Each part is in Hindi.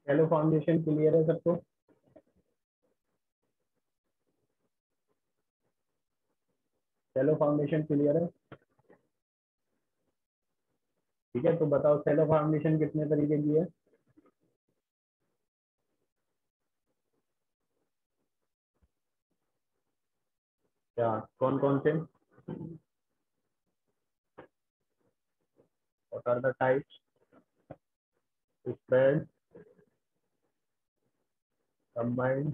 चलो फाउंडेशन क्लियर है सबको? चलो फाउंडेशन क्लियर है? ठीक है, तो बताओ सेलो फाउंडेशन कितने तरीके की है? क्या, कौन कौन से? What are the types? Spread, combined,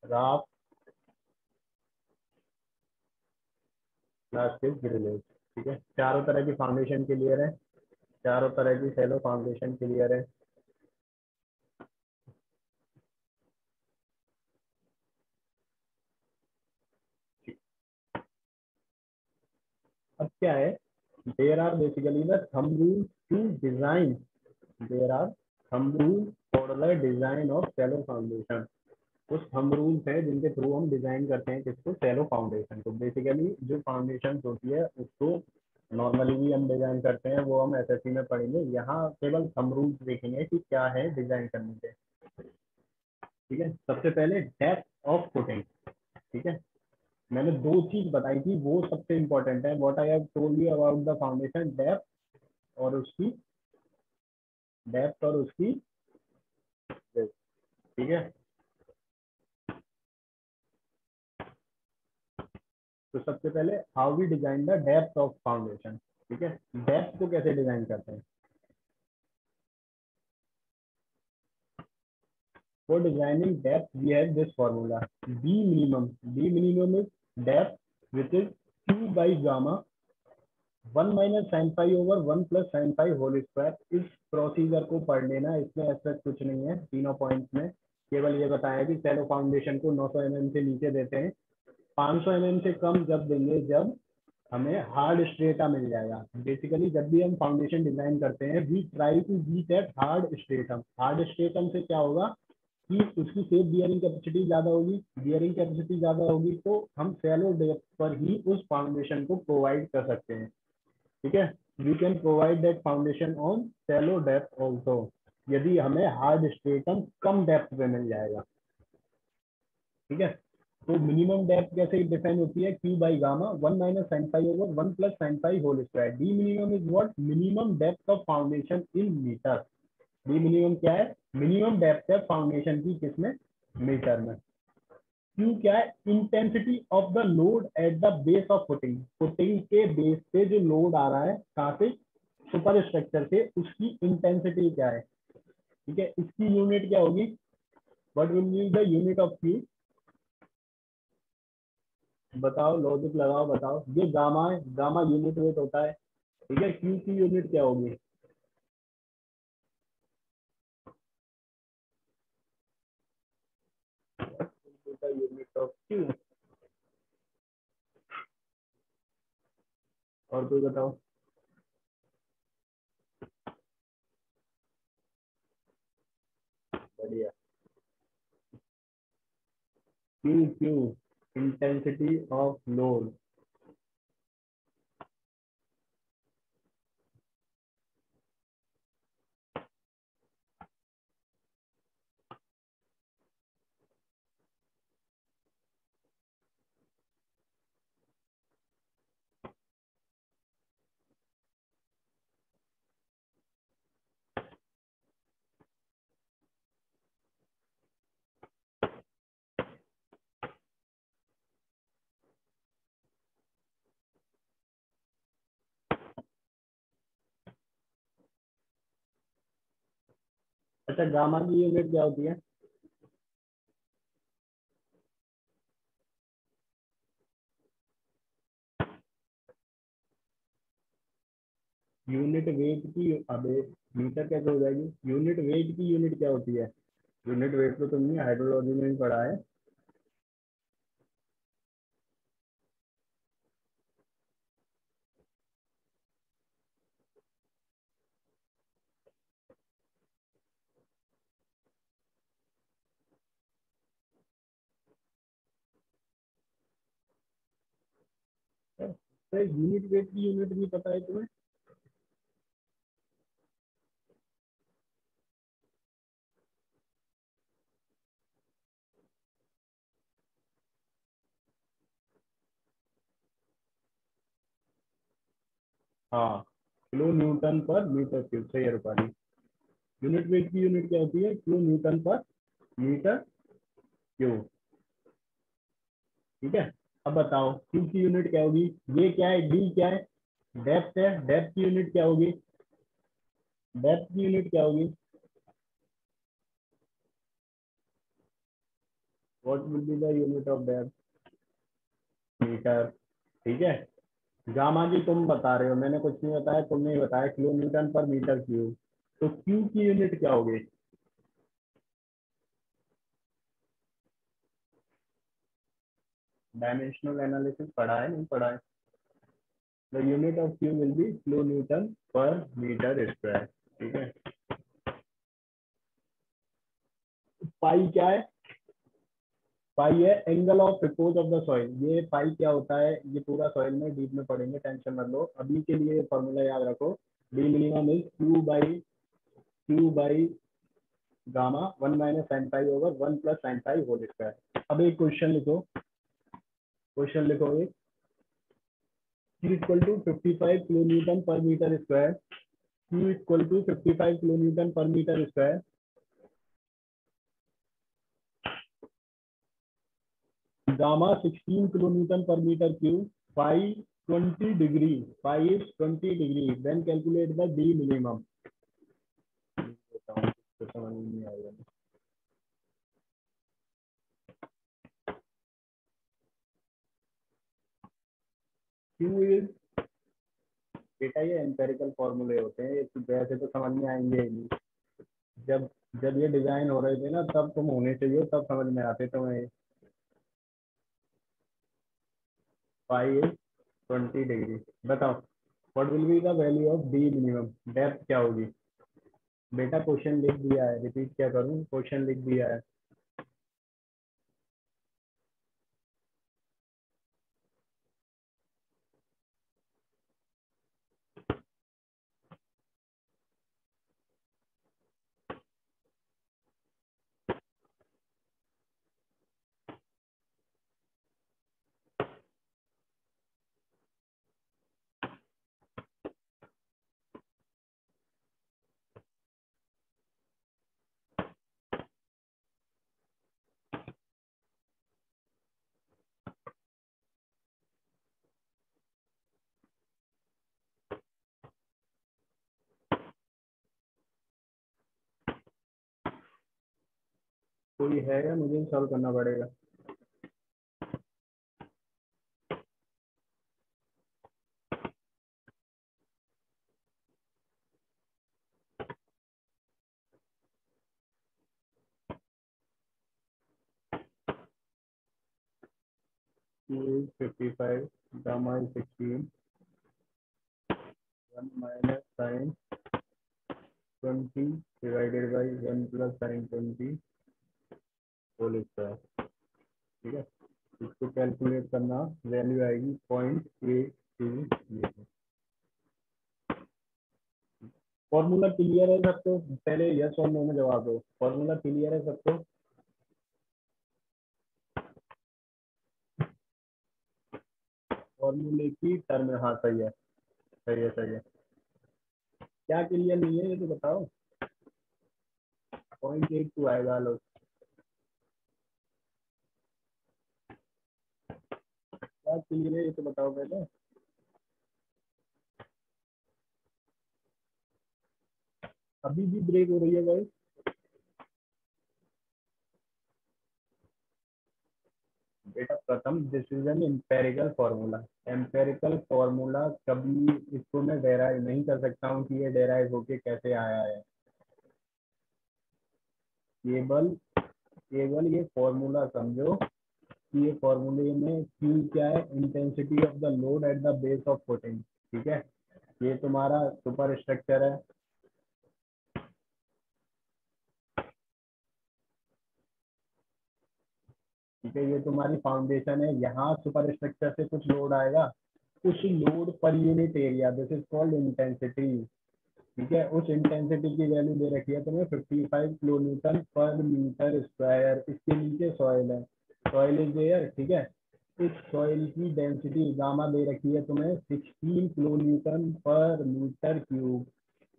raft, plastic, grenade. ठीक है, चारों तरह की फाउंडेशन क्लियर है? चारों तरह की सेलो फाउंडेशन क्लियर है? अब क्या है, there are basically the thumb rule to design, there are thumb rule for the design of shallow foundation. कुछ थंब रूल्स है जिनके थ्रू हम डिजाइन करते हैं किसको, सेलो फाउंडेशन को। बेसिकली जो फाउंडेशन होती है उसको नॉर्मली भी हम डिजाइन करते हैं, वो हम एसएससी में पढ़ेंगे। यहाँ केवल थंब रूल्स देखेंगे कि क्या है डिजाइन करने के। ठीक है, सबसे पहले डेप्थ ऑफ फुटिंग। ठीक है, मैंने दो चीज बताई थी वो सबसे इंपॉर्टेंट है। What I have told you about the foundation, depth और उसकी, डेप्थ और उसकी width। ठीक है, तो सबसे पहले how we design the depth of foundation. ठीक है, डेप्थ को कैसे डिजाइन करते हैं? For designing depth we have this formula, B minimum. B minimum is depth which is Q by gamma 1 - sin phi/1 + sin phi whole square. इस प्रोसीजर को पढ़ लेना, इसमें ऐसा कुछ नहीं है तीनों पॉइंट्स में। केवल ये बताया कि सेलो फाउंडेशन को 900 mm से नीचे देते हैं, 500 mm से कम जब देंगे जब हमें हार्ड स्ट्रेटा मिल जाएगा। बेसिकली जब भी हम फाउंडेशन डिजाइन करते हैं we try to be at hard stratum. Hard stratum से क्या होगा कि उसकी सेफ बियरिंग कैपेसिटी ज्यादा होगी, बियरिंग कैपेसिटी ज्यादा होगी तो हम शैलो डेप्थ पर ही उस फाउंडेशन को प्रोवाइड कर सकते हैं। ठीक है, we can provide that foundation on shallow depth also, यदि हमें हार्ड स्ट्रेटम कम डेप्थ पे मिल जाएगा। ठीक है, तो मिनिमम डेप्थ कैसे डिफाइन होती है, q by gamma 1 - sin phi/1 + sin phi whole square. D minimum is what, minimum depth of foundation in metre. D minimum क्या है, मिनिमम डेप्थ है फाउंडेशन की, किसमें, मीटर में। क्यू क्या है, intensity of the load at the base of footing. Footing के बेस पे जो लोड आ रहा है कहाँ से, सुपर स्ट्रक्चर से, उसकी इंटेंसिटी क्या है। ठीक है, इसकी यूनिट क्या होगी, what will be the unit of Q? बताओ, लॉजिक लगाओ, बताओ। ये गामा है, गामा यूनिट वेट होता है। ठीक है, क्यू की यूनिट क्या होगी? यूनिट ऑफ क्यू, और कोई बताओ। बढ़िया, Q Q intensity of load. अच्छा, गामा की यूनिट क्या होती है? यूनिट वेट की, अबे मीटर कैसे हो जाएगी, यूनिट वेट की यूनिट क्या होती है? यूनिट वेट तो तुमने हाइड्रोलॉजी में भी पढ़ा है। तो यूनिट वेट की यूनिट भी पता है तुम्हें? हाँ, kilo newton per metre cube, सही है रूपाली। यूनिट वेट की यूनिट क्या होती है? Kilo newton per metre cube. ठीक है, अब बताओ क्यू की यूनिट क्या होगी? ये क्या है? डी क्या है? डेप्थ है। डेप्थ की यूनिट क्या होगी? डेप्थ की यूनिट क्या होगी? What will be the unit of depth? Metre. ठीक है। गामा जी तुम बता रहे हो, मैंने कुछ नहीं बताया, तुमने ही बताया, kilo newton per metre cube. तो क्यू की यूनिट क्या होगी? डायमेंशनल एनालिसिस पढ़ा है, नहीं पढ़ा है? The unit of Q will be kilo newton per metre square. ठीक है। पाई क्या है? पाई है angle of repose of the soil. ये पाई क्या होता है? ये पूरा सॉइल में डीप में पढ़ेंगे, टेंशन मत लो। अभी के लिए फॉर्मूला याद रखो। D minimum is Q by gamma 1 - sin pi over 1 + sin pi whole square. अब एक क्वेश्चन लिखो, क्वेश्चन लिखो एक, Q equal to 55 kilo newton per metre square. Q equal to 55 kilo newton per metre square. Gamma 16 kilo newton per metre cube. Pi 20 degree, pi is 20 degree. Then calculate the D minimum. समझ नहीं आएगा। क्यू इज, बेटा ये एम्पेरिकल फॉर्मूले होते हैं, तो वैसे तो समझ में आएंगे ही नहीं। जब जब ये डिजाइन हो रहे थे ना, तब तुम होने चाहिए, तब समझ में आते तुम्हें। Pi is 20 degree. बताओ what will be the value of D minimum? Depth क्या होगी? बेटा क्वेश्चन लिख दिया है, रिपीट क्या करूं? क्वेश्चन लिख दिया है। कोई है या मुझे सॉल्व करना पड़ेगा? Q is 55, gamma is 16, 1 - sin 20 divided by 1 + sin 20 whole square. ठीक है, इसको कैलकुलेट करना, वैल्यू आएगी 0.82। फॉर्मूला क्लियर है सबको? पहले यस और नो में जवाब दो। फॉर्मूला क्लियर है सबको? फॉर्मूले की टर्म, हाँ सही है, सही है, सही है। क्या क्लियर नहीं है ये तो बताओ? 0.82 आएगा। लो, क्या क्लियर है ये तो बताओ पहले। अभी भी ब्रेक हो रही है भाई। बेटा प्रथम, this is an empirical formula. Empirical formula कभी इसको मैं डेराइव नहीं कर सकता हूँ कि ये डेराइव होके कैसे आया है। केवल केवल ये फॉर्मूला समझो कि ये फॉर्मूले में Q क्या है? Intensity of the load at the base of footing. ठीक है, ये तुम्हारा सुपर स्ट्रक्चर है। ठीक है, ये तुम्हारी फाउंडेशन है। यहाँ सुपर स्ट्रक्चर से कुछ लोड आएगा, उस load per unit area, this is called intensity. ठीक है, उस इंटेंसिटी की वैल्यू दे रखी है तुम्हें 55 kilo newton per metre square. इसके नीचे सॉइल है, सॉइल इज देयर। ठीक है, इस सॉइल की डेंसिटी गामा दे रखी है तुम्हें 16 kilo newton per metre cube.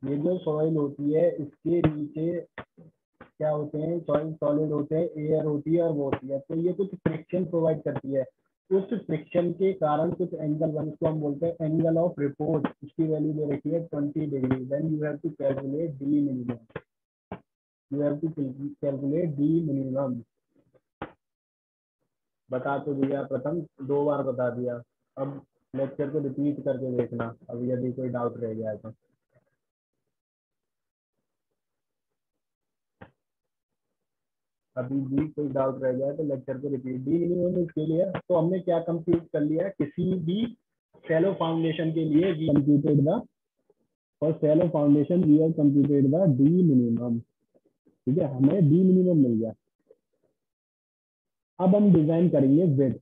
ये जो सॉइल होती है इसके नीचे क्या होते हैं, सॉइल सॉलिड होते हैं, एयर होती है और वो होती है, तो ये कुछ फ्रिक्शन प्रोवाइड करती है। उस फ्रिक्शन के कारण कुछ एंगल बन, इसको हम बोलते हैं एंगल ऑफ रिपोर्ट। इसकी वैल्यू दे रखी है 20 degree. Then you have to calculate D minimum. You have to calculate D minimum. बता तो दिया, प्रथम 2 बार बता दिया। अब लेक्चर को रिपीट करके देखना अब यदि कोई डाउट रह गया है तो। अभी भी कोई डाउट रह गया है तो लेक्चर को रिपीट। डी मिनिमम इसके लिए तो हमने क्या कंप्यूट कर लिया, किसी भी शैलो फाउंडेशन के लिए we computed the, for shallow foundation we have computed the D minimum. ठीक है, हमें डी मिनिमम मिल गया। अब हम डिजाइन करेंगे विड्थ।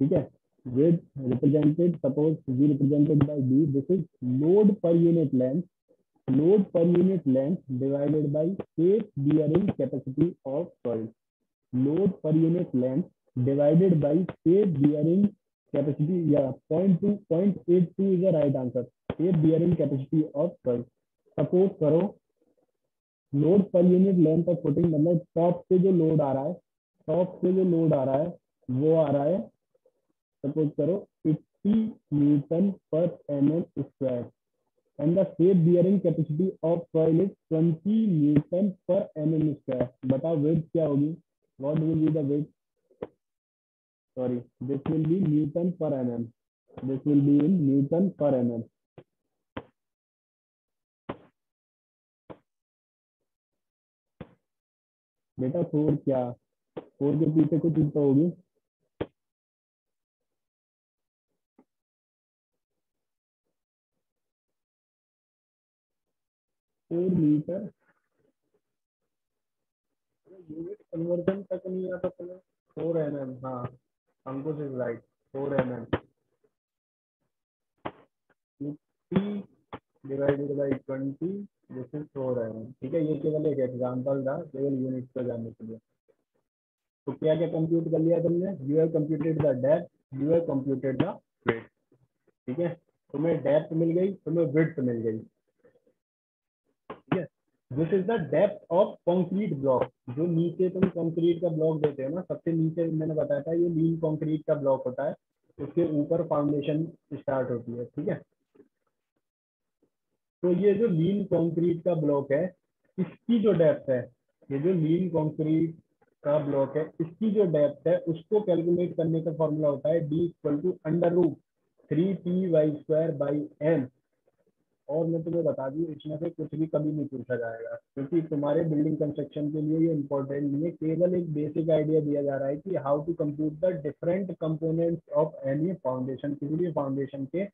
ठीक है, width represented, suppose we represented by D, this is load per unit length, load per unit length divided by shape bearing capacity of soil. Load per unit length divided by shape bearing capacity, yeah, 0.82 is the right answer. Shape bearing capacity of soil. Suppose करो load per unit length of footing, मतलब टॉप से जो लोड आ रहा है, टॉप से जो लोड आ रहा है वो आ रहा है, सपोज करो 80 न्यूटन पर MM square, and the shape bearing capacity of soil is 20 Newton per mm square. बताओ weight क्या होगी? What will be the weight? Sorry, this will be Newton per mm. This will be in Newton per mm. बेटा 4 क्या, 4 के पीछे कुछ तो होगी। 4 मीटर यूनिट कन्वर्जन तक नहीं आता तुम्हें। 4 mm, हाँ Ankush is right, 4 mm divided by 20, this is 4 mm। ठीक है, ये केवल एक एग्जांपल था, केवल यूनिट को जानने के लिए। तो क्या क्या कंप्यूट कर लिया तुमने? You have computed the depth, you have computed the width. ठीक है, तुम्हें डेप्थ मिल गई, तुम्हें विड्थ मिल गई। ठीक है, this is the depth of concrete block. जो नीचे तुम कंक्रीट का ब्लॉक देते हो ना, सबसे नीचे मैंने बताया था ये लीन कंक्रीट का ब्लॉक होता है, उसके ऊपर फाउंडेशन स्टार्ट होती है। ठीक है, तो ये जो लीन कंक्रीट का ब्लॉक है इसकी जो डेप्थ है, ये जो लीन कंक्रीट का ब्लॉक है इसकी जो डेप्थ है उसको कैलकुलेट करने का फॉर्मूला होता है D equal to under root 3py² by M. और मैं तुम्हें बता दूं इसमें से कुछ भी कभी नहीं पूछा जाएगा, क्योंकि तुम्हारे बिल्डिंग कंस्ट्रक्शन के लिए ये इंपॉर्टेंट नहीं है। केवल एक बेसिक आइडिया दिया जा रहा है कि how to compute the different components of any foundation. किसी भी फाउंडेशन के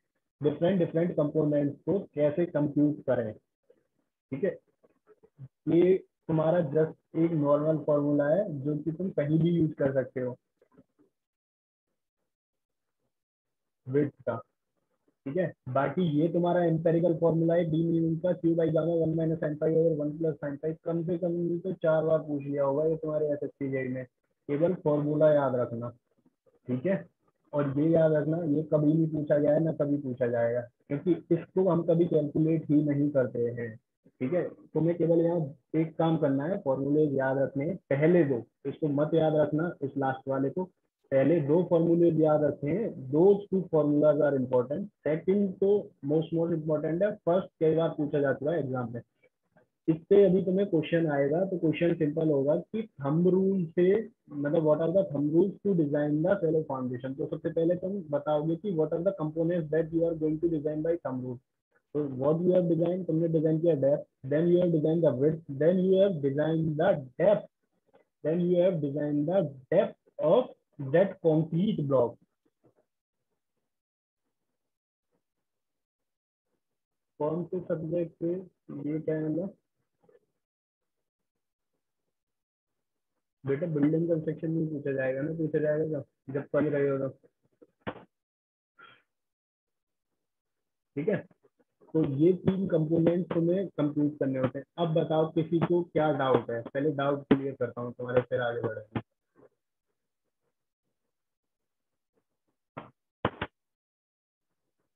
डिफरेंट डिफरेंट कंपोनेंट्स को कैसे कंप्यूट करें। ठीक है, ये तुम्हारा जस्ट एक नॉर्मल फॉर्मूला है जो कि तुम कहीं भी यूज कर सकते हो विड्थ का। ठीक है, बाकी ये तुम्हारा एम्पेरिकल फॉर्मूला है डी मिनिमम का, Q by gamma 1 minus sine five over 1 plus sine five. कम से कम तो 4 बार पूछ लिया होगा ये तुम्हारे एसएससी जेई में। केवल फॉर्मूला याद रखना। ठीक है, और ये याद रखना ये कभी नहीं पूछा गया है ना कभी पूछा जाएगा, क्योंकि इसको हम कभी कैलकुलेट ही नहीं करते हैं। ठीक है, तुम्हें केवल यहाँ एक काम करना है, फॉर्मूले याद रखने हैं, पहले दो, इसको मत याद रखना इस लास्ट वाले को। पहले दो फॉर्मूले याद रखे हैं, दो two formulas are important. Second तो मोस्ट इम्पोर्टेंट है, फर्स्ट कई बार पूछा जा चुका है एग्जाम में। इससे अभी तुम्हें क्वेश्चन आएगा तो क्वेश्चन सिंपल होगा कि थंब रूल से, मतलब what are the thumb rules to design the shallow foundation. तो सबसे पहले तुम बताओगे कि what are the components that you are going to design by thumb rule. तो व्हाट यू हैव डिजाइन, तुमने डिजाइन किया depth, then you have design the width, then you have design the depth, then you have design the depth of that concrete block. कौन से सब्जेक्ट पे ये क्या है मतलब? बेटा बिल्डिंग कंस्ट्रक्शन में पूछा जाएगा ना, पूछा जाएगा जब पढ़ रहे हो तो। ठीक है, तो ये 3 कंपोनेंट तुम्हें कंप्यूट करने होते हैं। अब बताओ किसी को क्या डाउट है, पहले डाउट क्लियर करता हूँ तुम्हारे, फिर आगे बढ़ेंगे।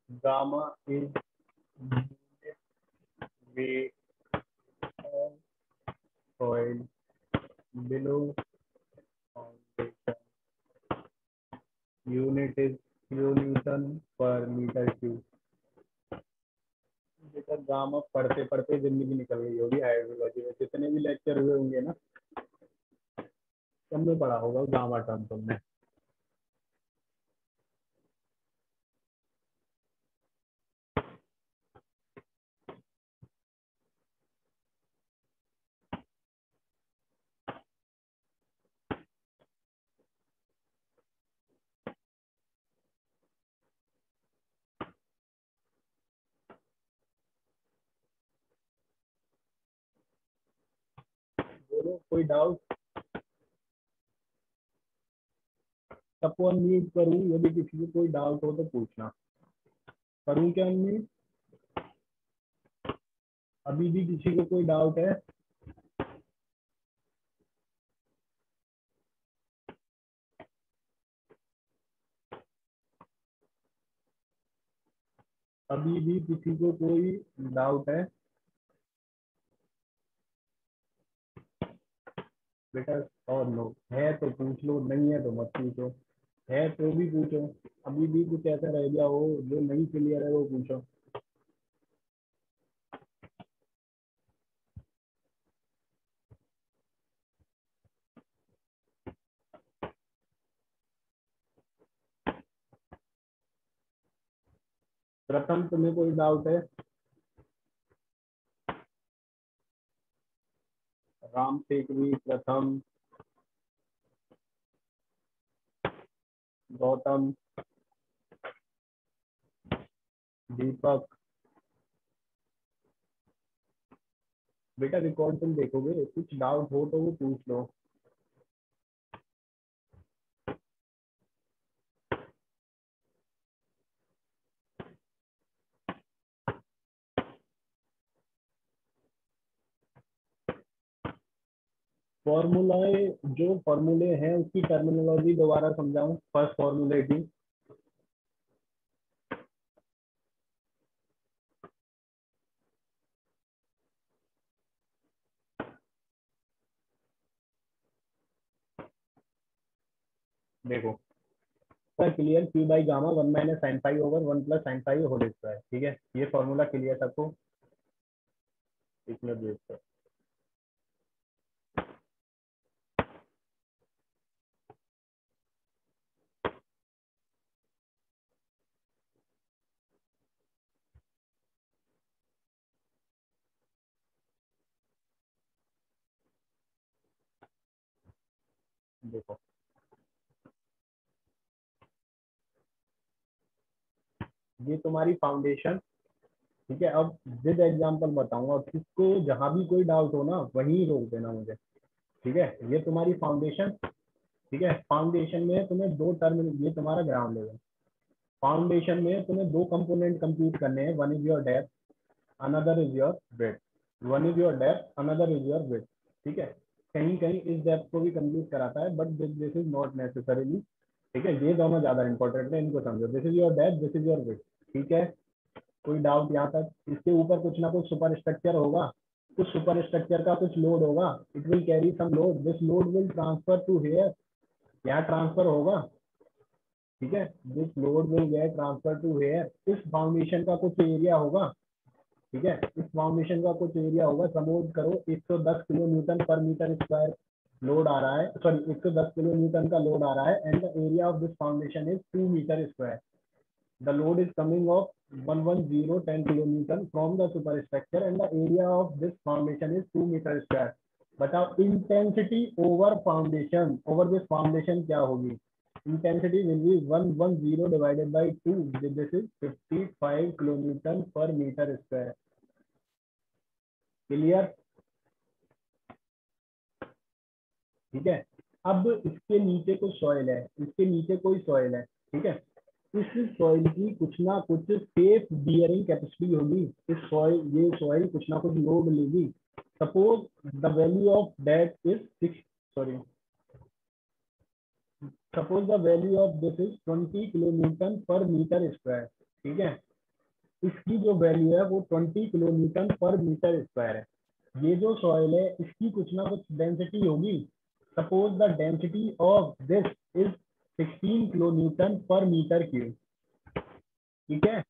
Gamma is weight of soil below foundation. Unit is kilonewton per meter cube. बेटा गामा पढ़ते पढ़ते जिंदगी निकल गई होगी हाइड्रोलॉजी में, जितने भी लेक्चर हुए होंगे ना, सब में पढ़ा होगा गामा टर्म तुमने। बोलो कोई डाउट? सबको अनम्यूट करूँ, यदि किसी को कोई डाउट हो तो पूछना। करूँ क्या अनम्यूट? अभी भी किसी को कोई डाउट है? अभी भी किसी को कोई डाउट है? बेटा और नो है तो पूछ लो, नहीं है तो मत पूछो, है तो भी पूछो। अभी भी कुछ ऐसा रह गया हो जो नहीं क्लियर है वो पूछो। प्रथम तुम्हें कोई डाउट है? राम टेकवी, प्रथम, गौतम, दीपक। बेटा रिकॉर्ड तुम देखोगे, कुछ डाउट हो तो वो पूछ लो। फॉर्मूलाए, जो फॉर्मूले हैं उसकी टर्मिनोलॉजी दोबारा समझाऊं? फर्स्ट फॉर्मूले की देखो, clear, q by gamma 1 - sin phi + sin phi whole square. ठीक है, ये फॉर्मूला क्लियर सबको? इसमें देखते हैं। देखो ये तुम्हारी फाउंडेशन। ठीक है, अब विद एग्जांपल बताऊंगा, किसको जहां भी कोई डाउट हो ना वहीं रोक देना मुझे। ठीक है, ये तुम्हारी फाउंडेशन। ठीक है, फाउंडेशन में तुम्हें दो टर्म, ये तुम्हारा ग्राउंड लेवल। फाउंडेशन में तुम्हें दो कंपोनेंट कंप्यूट करने हैं, one is your depth, another is your breadth. One is your depth, another is your breadth. ठीक है, कहीं कहीं इस डेप्थ को भी कंप्यूट कराता है, but this is not necessarily. ठीक है, ये दोनों ज्यादा इंपॉर्टेंट है, इनको समझो। This is your depth, this is your breadth. ठीक है, कोई डाउट यहाँ तक? इसके ऊपर कुछ ना कुछ सुपर स्ट्रक्चर होगा, कुछ सुपर स्ट्रक्चर का कुछ लोड होगा। It will carry some load, this load will transfer to here, यहाँ ट्रांसफर होगा। ठीक है, this load will get transfer to here. इस फाउंडेशन का कुछ एरिया होगा। ठीक है, इस फाउंडेशन का कुछ एरिया होगा। सपोज करो 110 kilo newton per metre square load आ रहा है, सॉरी 110 किलो न्यूटन का लोड आ रहा है, and the area of this foundation is 2 metre square. The load is coming of 110 kilonewton from the superstructure and the area of this foundation is 2 meter square. बताओ intensity over foundation, over this foundation क्या होगी? Intensity will be 110 divided by 2, this is 55 kilonewton पर मीटर स्क्वायर। क्लियर? ठीक है, अब इसके नीचे कुछ सॉइल है, इसके नीचे कोई सॉइल है। ठीक है, इस सॉइल की कुछ ना कुछ सेफ बियरिंग कैपेसिटी होगी। इस सॉइल, ये सॉइल कुछ ना कुछ लोड लेगी। Suppose the value of that is 6, sorry, suppose the value of this is 20 kilo newton per metre square. ठीक है, इसकी जो वैल्यू है वो 20 kilo newton per metre square है। ये जो सॉइल है इसकी कुछ ना कुछ डेंसिटी होगी। Suppose the density of this is 16 kilo newton per metre cube. ठीक है।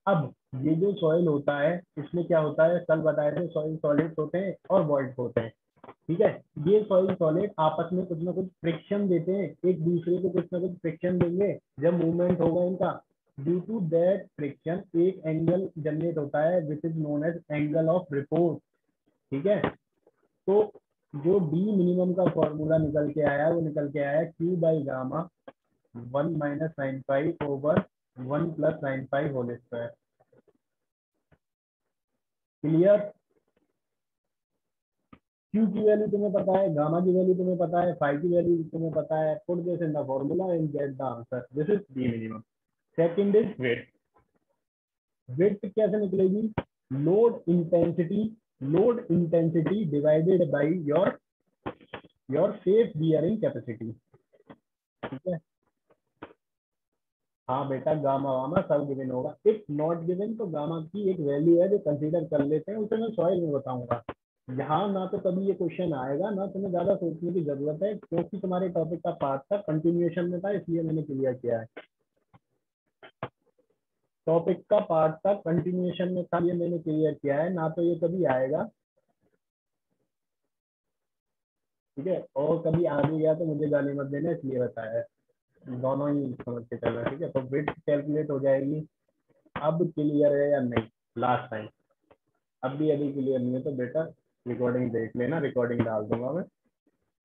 अब ये जो सॉइल होता है इसमें क्या होता है, कल बताए थे सॉइल सॉलिड्स होते हैं और वॉइड्स होते हैं। ठीक है। ये सॉइल सॉलिड आपस में कुछ ना कुछ फ्रिक्शन देते हैं, एक दूसरे को कुछ ना कुछ फ्रिक्शन देंगे जब मूवमेंट होगा इनका। ड्यू टू दैट फ्रिक्शन एक एंगल जनरेट होता है which is known as angle of repose. ठीक है। तो जो डी मिनिमम का फॉर्मूला निकल के आया वो निकल के आया q by gamma 1 - sin5/1 + sin5 whole square. Clear. Q की वैल्यू तुम्हें पता है, गामा की वैल्यू तुम्हें पता है, फाई की वैल्यू तुम्हें पता है। Put this in the formula and get the answer. This is D minimum. Second is weight. Weight कैसे निकलेगी? Load intensity divided by your safe bearing capacity. ठीक है। हाँ बेटा, गामा वामा सब गिवन होगा। इफ नॉट गिवन तो गामा की एक वैल्यू है जो कंसीडर कर लेते हैं, उसे मैं सॉइल में बताऊंगा। यहाँ ना तो कभी ये क्वेश्चन आएगा ना तुम्हें ज्यादा सोचने की जरूरत है, क्योंकि तुम्हारे टॉपिक का पार्ट था, कंटिन्यूएशन में था, इसलिए मैंने क्लियर किया है। टॉपिक का पार्ट था, कंटिन्यूएशन में था, ये मैंने क्लियर किया है, ना तो ये कभी आएगा। ठीक है। और कभी आ भी गया तो मुझे गाली मत देना, इसलिए बताया है। दोनों ही समझ के चलना। ठीक है। तो विड्थ कैलकुलेट हो जाएगी। अब क्लियर है या नहीं? Last time. अब भी यदि क्लियर नहीं है तो बेटा रिकॉर्डिंग देख लेना, रिकॉर्डिंग डाल दूंगा मैं,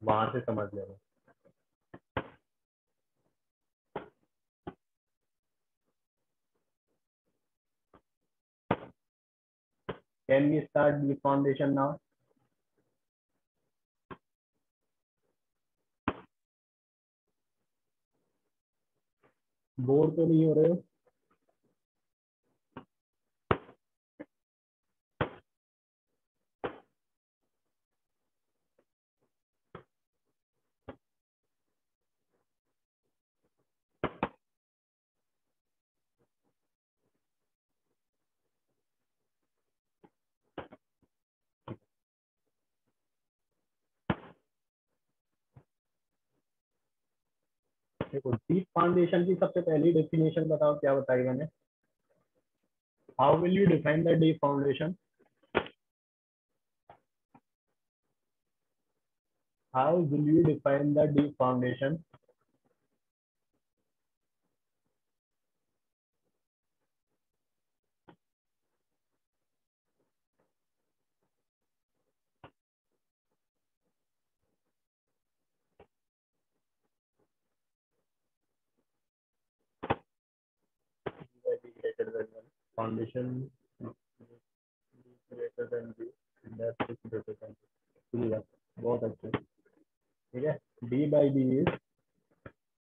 वहां से समझ लेना। Can we start the foundation now? Bore तो नहीं हो रहे हो? देखो, डीप फाउंडेशन की सबसे पहली डेफिनेशन बताओ, क्या बताई मैंने? How will you define the deep foundation? How will you define the deep foundation? Foundation greater than B, depth is greater than B. बहुत अच्छे। ठीक है। D by B is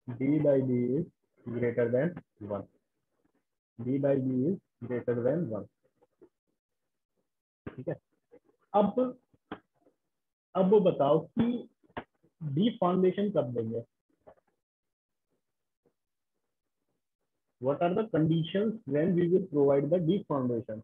greater than 1। D by B is greater than 1। ठीक है। अब अब बताओ कि डीप फाउंडेशन कब देंगे? What are the conditions when we will provide the deep foundation?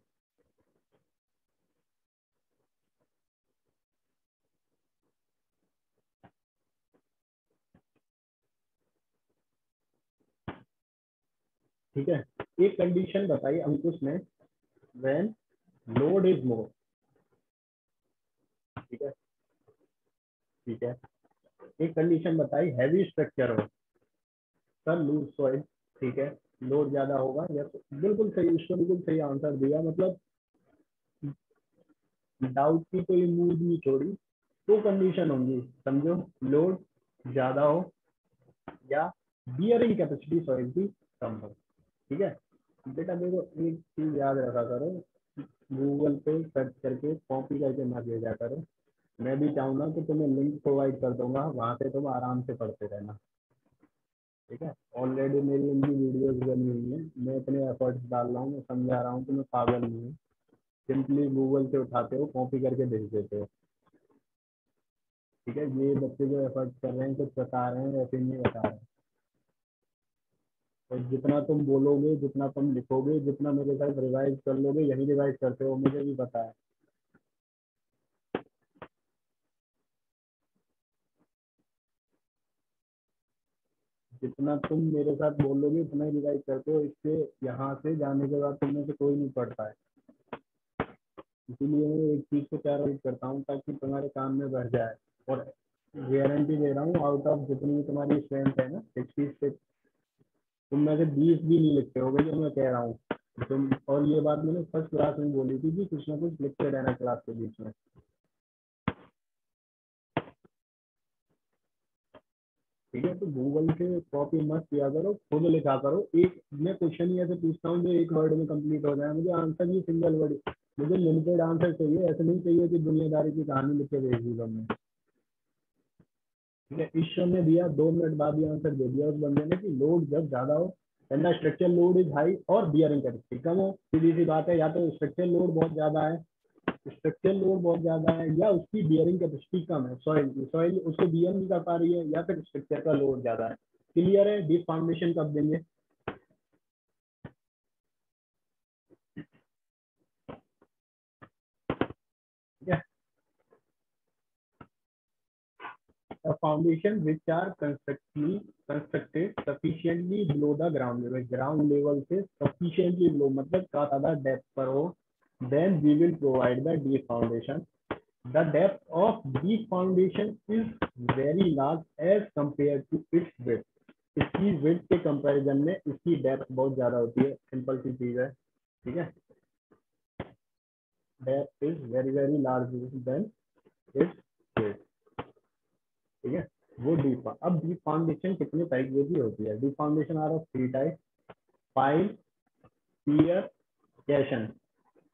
ठीक है। एक कंडीशन बताई अंकुश ने, when लोड इज मोर। ठीक है। ठीक है। एक कंडीशन बताई हैवी स्ट्रक्चर हो, सर लूज सॉइल। ठीक है। लोड ज्यादा होगा, यस बिल्कुल सही, उसको बिल्कुल सही आंसर दिया। मतलब डाउट की कोई उम्मीद नहीं छोड़ी। तो कंडीशन होंगी, समझो, लोड ज्यादा हो या बियरिंग कैपेसिटी सॉइल की कम हो। ठीक है। बेटा देखो, एक चीज याद रखा करो, गूगल पे सर्च करके कॉपी करके ना भेजा करो। मैं भी चाहूंगा कि तुम्हें लिंक प्रोवाइड कर दूंगा, वहां से तुम आराम से पढ़ते रहना। ठीक है। ऑलरेडी मेरी इनकी वीडियोस बनी हुई है, मैं इतने एफर्ट्स डाल रहा हूँ, मैं समझा रहा हूँ, तुम्हें पागल नहीं है। सिंपली गूगल से उठाते हो, कॉपी करके भेज देते हो। ठीक है। ये बच्चे जो एफर्ट्स कर रहे हैं, कुछ बता रहे हैं, वैसे नहीं बता रहे हैं। और जितना तुम बोलोगे, जितना तुम लिखोगे, जितना मेरे साथ रिवाइज कर लोगे, यही रिवाइज करते हो, मुझे भी पता है। जितना तुम मेरे साथ बोलोगे उतना ही रिवाइज करते हो, इससे यहाँ से जाने के बाद तुम में से कोई नहीं पढ़ता है। इसीलिए मैं एक चीज को 4 करता हूँ ताकि तुम्हारे काम में बढ़ जाए। और गारंटी दे रहा हूँ, आउट ऑफ जितनी भी तुम्हारी स्ट्रेंथ है ना 60 से, तुम में से 20 भी नहीं लिखते होगे, जो मैं कह रहा हूँ तुम। और ये बात मैंने फर्स्ट क्लास में बोली थी कि कुछ ना कुछ लिखते रहना क्लास के बीच में। ठीक है, तो गूगल से कॉपी मत किया करो, खुद लिखा करो। एक मैं क्वेश्चन ही ऐसे पूछता हूँ जो एक वर्ड में कंप्लीट हो जाए, मुझे आंसर ही सिंगल वर्ड, मुझे लिमिटेड आंसर चाहिए, ऐसे नहीं चाहिए कि दुनियादारी की कहानी लिख के भेज दी तुमने। ठीक है, ईश्वर ने दिया, 2 मिनट बाद ही आंसर दे दिया उस बंदे ने कि लोड जब ज्यादा हो, वरना स्ट्रक्चर लोड इज हाई और बियरिंग कैपेसिटी कम हो। सीधी सी बात है, या तो स्ट्रक्चर लोड बहुत ज्यादा है, स्ट्रक्चर लोड बहुत ज्यादा है, या उसकी बियरिंग कैपेसिटी कम है, सॉइल की, सॉइल उसको बियर नहीं कर पा रही है, या फिर स्ट्रक्चर का लोड ज्यादा है। क्लियर है? डीप फाउंडेशन कब देंगे? ठीक है, a foundation which are constructed sufficiently below the ground level, ground level से sufficiently below मतलब का ज्यादा डेप्थ पर हो, then we will provide the deep foundation. The depth of deep foundation is very large as compared to its width. इसकी width के कंपैरिजन में इसकी डेप्थ बहुत ज्यादा होती है, सिंपल सी चीज है। ठीक है, depth is very very large than its width। ठीक है, वो डीप। अब डीप फाउंडेशन कितने टाइप की होती है? Deep foundation are of 3 type: pile, pier, caisson.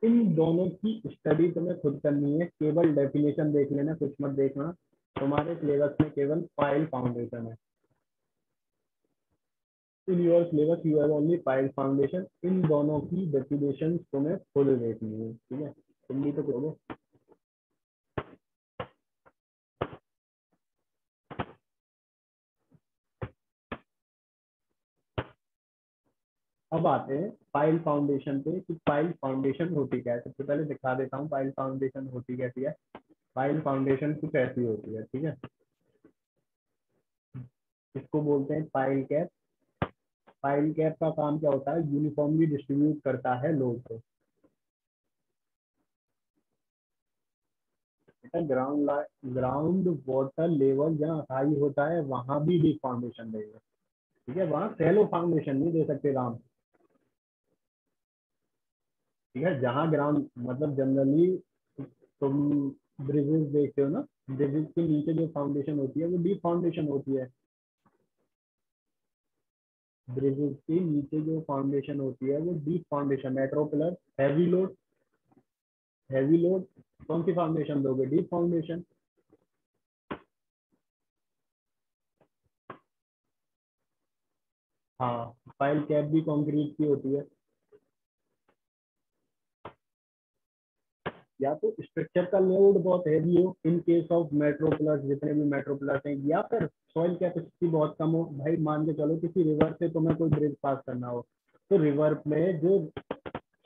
इन दोनों की स्टडी तुम्हें खुद करनी है, केवल डेफिनेशन देख लेना, कुछ मत देखना। तुम्हारे सिलेबस में केवल पाइल फाउंडेशन है। In your syllabus you have only pile foundation. इन दोनों की डेफिनेशन तुम्हें खुद देखनी है। ठीक है, तुम भी तो करोगे। अब आते हैं पाइल फाउंडेशन पे कि पाइल फाउंडेशन होती क्या है। सबसे पहले दिखा देता हूँ पाइल फाउंडेशन होती कैसी है। पाइल फाउंडेशन कुछ ऐसी होती है। ठीक है, इसको बोलते हैं पाइल कैप। पाइल कैप का काम क्या होता है? यूनिफॉर्मली डिस्ट्रीब्यूट करता है लोड को। ग्राउंड ग्राउंड वाटर लेवल जहाँ हाई होता है वहां भी डीप फाउंडेशन देगा। ठीक है, वहां सेलो फाउंडेशन नहीं दे सकते राम। ठीक है, जहाँ ग्राउंड मतलब जनरली तुम ब्रिजेस देखते हो ना, ब्रिजेस के नीचे जो फाउंडेशन होती है वो डीप फाउंडेशन होती है। ब्रिजेस के नीचे जो फाउंडेशन होती है वो deep foundation. Metro pillar, heavy load, heavy load कौन सी फाउंडेशन दोगे? Deep foundation. हाँ, पाइल कैप भी कंक्रीट की होती है। या तो स्ट्रक्चर का लोड बहुत हैवी हो in case of metro plus, जितने भी मेट्रो प्लस हैं, या फिर सॉइल कैपेसिटी बहुत कम हो। भाई मान के चलो किसी रिवर से तुम्हें कोई ब्रिज पास करना हो, तो रिवर में जो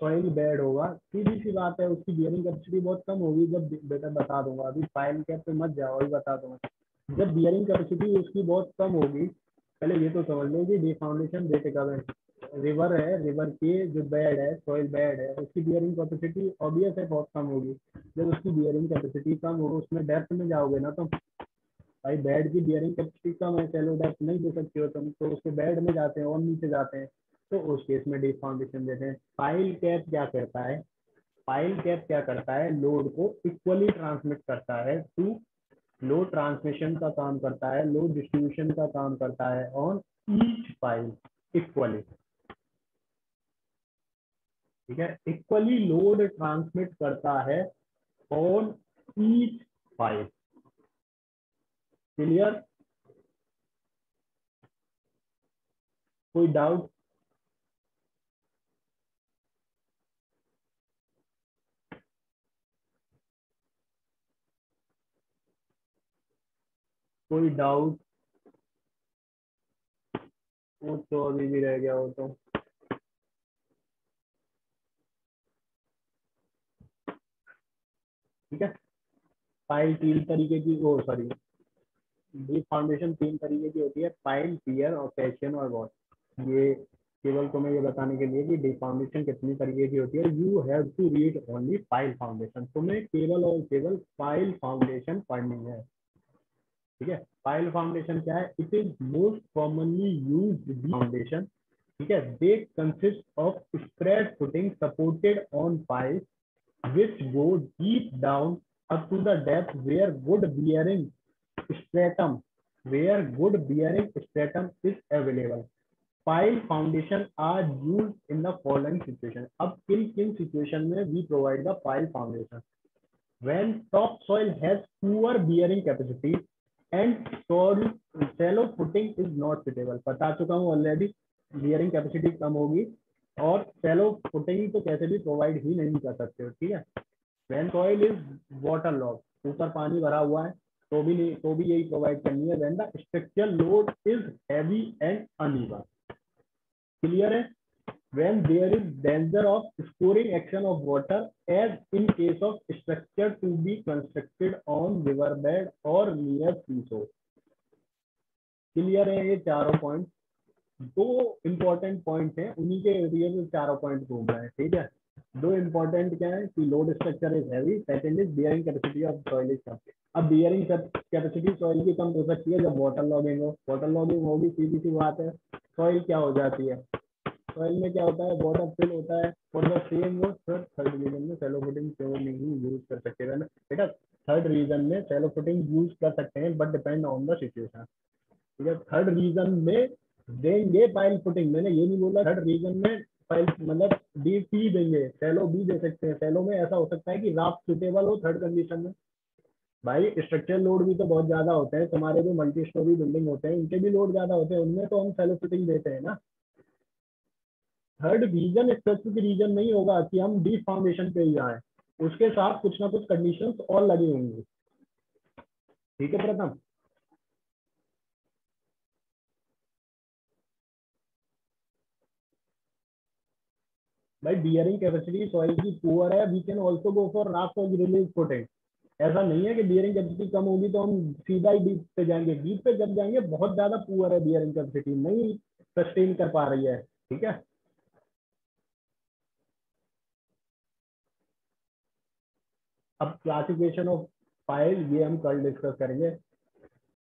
सॉइल बेड होगा, सीधी सी बात है उसकी बियरिंग कैपेसिटी बहुत कम होगी। जब बेटा बता दूंगा, अभी पाइल कैप पे मत जाओ, अभी बता दूंगा। जब बियरिंग कैपेसिटी उसकी बहुत कम होगी, पहले ये तो समझ लो कि डे फाउंडेशन देते कब है। रिवर है, रिवर के जो बेड है, सॉइल बेड है, उसकी बियरिंग कैपेसिटी ऑब्वियस है बहुत कम होगी। जब उसकी बियरिंग कैपेसिटी कम हो, उसमें डेप्थ में जाओगे ना, तो भाई बेड की बियरिंग कैपेसिटी कम है, चैलो डेप्थ नहीं दे सकते हो तुम, तो उसके बेड में जाते हैं और नीचे जाते हैं, तो उस केस में डीप फाउंडेशन देते हैं। पाइल कैप क्या करता है? पाइल कैप क्या करता है? लोड को इक्वली ट्रांसमिट करता है टू, लोड ट्रांसमिशन का काम करता है, लोड डिस्ट्रीब्यूशन का काम करता है ऑन ईच पाइल इक्वली। ठीक है, इक्वली लोड ट्रांसमिट करता है ऑन ईच पाइल। क्लियर? कोई डाउट? कोई डाउट? वो तो अभी भी रह गया वो तो। ठीक है, पाइल तीन तरीके की, वो सॉरी, डीप फाउंडेशन तीन तरीके की होती है, पाइल, पियर और पैशन और वॉट। ये केवल तुम्हें ये बताने के लिए कि डीप फाउंडेशन कितनी तरीके की होती है। You have to read only pile foundation, तुम्हें केवल और केवल पाइल फाउंडेशन पढ़नी है। ठीक है, पाइल फाउंडेशन क्या है? It is most commonly used foundation. ठीक है, they consist of spread footing supported on pile which go deep down up to the depth stratum where good bearing stratum is available. Pile foundation are used in the following situation. अब किन किन situation में we provide the pile foundation? When topsoil has poor bearing capacity and soil shallow footing is not suitable. बता चुका हूँ ऑलरेडी, bearing capacity कम होगी और shallow footing तो कैसे भी प्रोवाइड ही नहीं कर सकते हो। ठीक है, when soil is waterlogged, ऊपर पानी भरा हुआ है तो भी नहीं, तो भी यही प्रोवाइड करनी है। when the structural load is heavy and uneven, clear है? when there is danger of storing action of water as in case of structure to be constructed on riverbed or near seashore। Clear है? ये चारों पॉइंट, दो इंपॉर्टेंट पॉइंट हैं, उन्हीं के एरिया में चारों पॉइंट घूम रहे हैं। ठीक है, दो इंपॉर्टेंट क्या है कि load structure is heavy, second is bearing capacity of soil is come. अब बियरिंग कैपेसिटी सॉइल की कम हो सकती है जब वाटर लॉगिंग हो। वाटर लॉगिंग होगी, सीधी सी बात है, सॉइल क्या हो जाती है, सॉइल में क्या होता है, वाटर फिल होता है। फॉर द सेम वो थर्ड रीजन में शैलो फुटिंग क्यों नहीं यूज कर सकते हैं बेटा? थर्ड रीजन में शैलो फुटिंग यूज कर सकते हैं but depend on the situation. ठीक है, थर्ड रीजन में देंगे पाइल फुटिंग, मैंने ये नहीं बोला थर्ड रीजन में पाइल मतलब डीप ही देंगे, सैलो भी दे सकते हैं। सैलो में ऐसा हो सकता है कि राफ्ट सुटेबल हो थर्ड कंडीशन में। भाई स्ट्रक्चरल लोड भी तो बहुत ज्यादा होते हैं, तुम्हारे जो मल्टी स्टोरी बिल्डिंग होते हैं उनके भी लोड ज्यादा होते हैं, उनमें तो हम सैलो फिटिंग देते हैं ना। थर्ड रीजन स्पेसिफिक रीजन नहीं होगा कि हम डीप फाउंडेशन पे ही जाए, उसके साथ कुछ ना कुछ कंडीशन और लगी होंगी। ठीक है प्रथम? भाई बियरिंग कैपेसिटी सॉइल की पुअर है, we can also go for raft और रिलीज फुटिंग। ऐसा नहीं है कि बियरिंग कैपेसिटी कम होगी तो हम सीधा ही डीप पे जाएंगे। डीप पे जब जाएंगे बहुत ज्यादा पुअर है, बियरिंग कैपेसिटी नहीं सस्टेन कर पा रही है। ठीक है, अब क्लासिफिकेशन ऑफ फाइल ये हम कल डिस्कस करेंगे।